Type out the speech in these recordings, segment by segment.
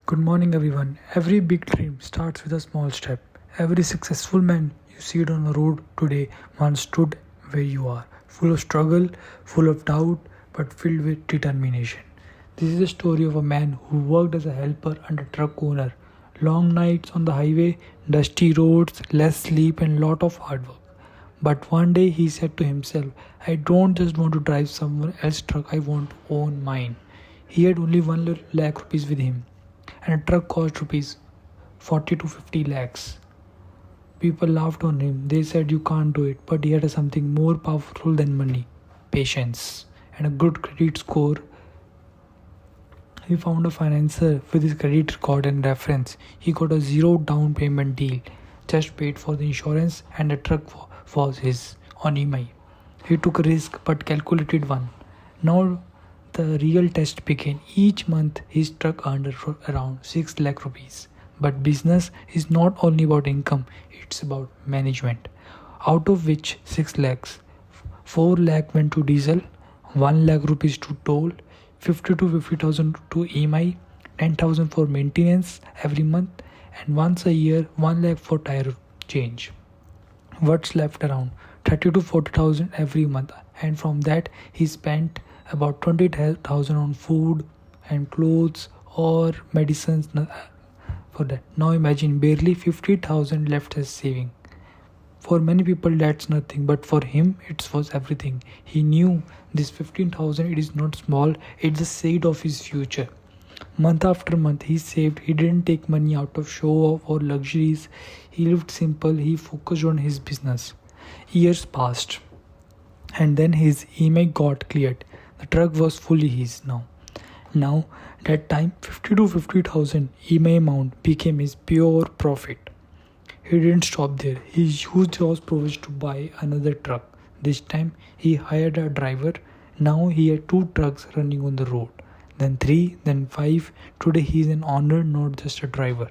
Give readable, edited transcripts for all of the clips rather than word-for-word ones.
Good morning, everyone. Every big dream starts with a small step. Every successful man you see it on the road today once stood where you are, full of struggle, full of doubt, but filled with determination. This is the story of a man who worked as a helper and a truck owner. Long nights on the highway, dusty roads, less sleep, and lot of hard work. But one day he said to himself, I don't just want to drive someone else's truck, I want to own mine. He had only 1 lakh rupees with him, and a truck cost rupees 40 to 50 lakhs. People laughed on him. They said you can't do it, but he had something more powerful than money, patience, and a good credit score. He found a financier with his credit record and reference. He got a zero down payment deal, just paid for the insurance, and the truck was his on EMI. He took a risk but calculated one. Now the real test began. Each month his truck earned around 6 lakh rupees. But business is not only about income, it's about management. Out of which 6 lakhs, 4 lakh went to diesel, 1 lakh rupees to toll, 50 to 50,000 to EMI, 10,000 for maintenance every month, and once a year 1 lakh for tire change. What's left around 30 to 40,000 every month, and from that he spent about 20,000 on food and clothes or medicines for that. Now imagine barely 50,000 left as saving. For many people that's nothing, but for him it was everything. He knew this 15,000 it is not small, it's the seed of his future. Month after month he saved. He didn't take money out of show off or luxuries. He lived simple. He focused on his business. Years passed, and then his EMI got cleared. The truck was fully his now. Now that time 50 to 50,000 EMI amount became his pure profit. He didn't stop there. He used those profits to buy another truck. This time he hired a driver. Now he had 2 trucks running on the road. Then 3, then 5. Today he is an owner, not just a driver.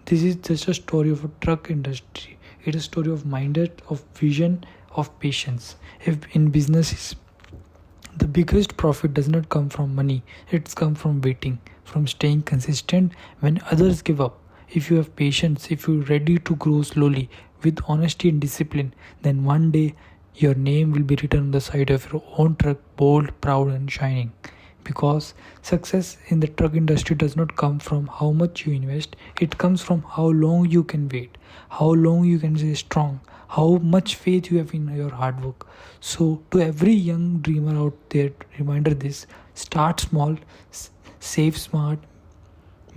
This is just a story of a truck industry. It is a story of mindset, of vision, of patience. If in businesses, the biggest profit does not come from money. It's come from waiting, from staying consistent when others give up. If you have patience, if you're ready to grow slowly with honesty and discipline, then one day your name will be written on the side of your own truck, bold, proud, and shining. Because success in the truck industry does not come from how much you invest, it comes from how long you can wait, how long you can stay strong, how much faith you have in your hard work. So, to every young dreamer out there, reminder this: start small, save smart,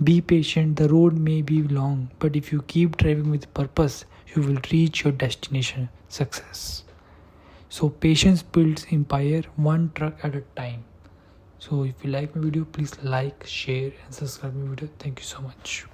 be patient. The road may be long, but if you keep driving with purpose, you will reach your destination, success. So, patience builds empire one truck at a time. So if you like my video, please like, share and subscribe my video. Thank you so much.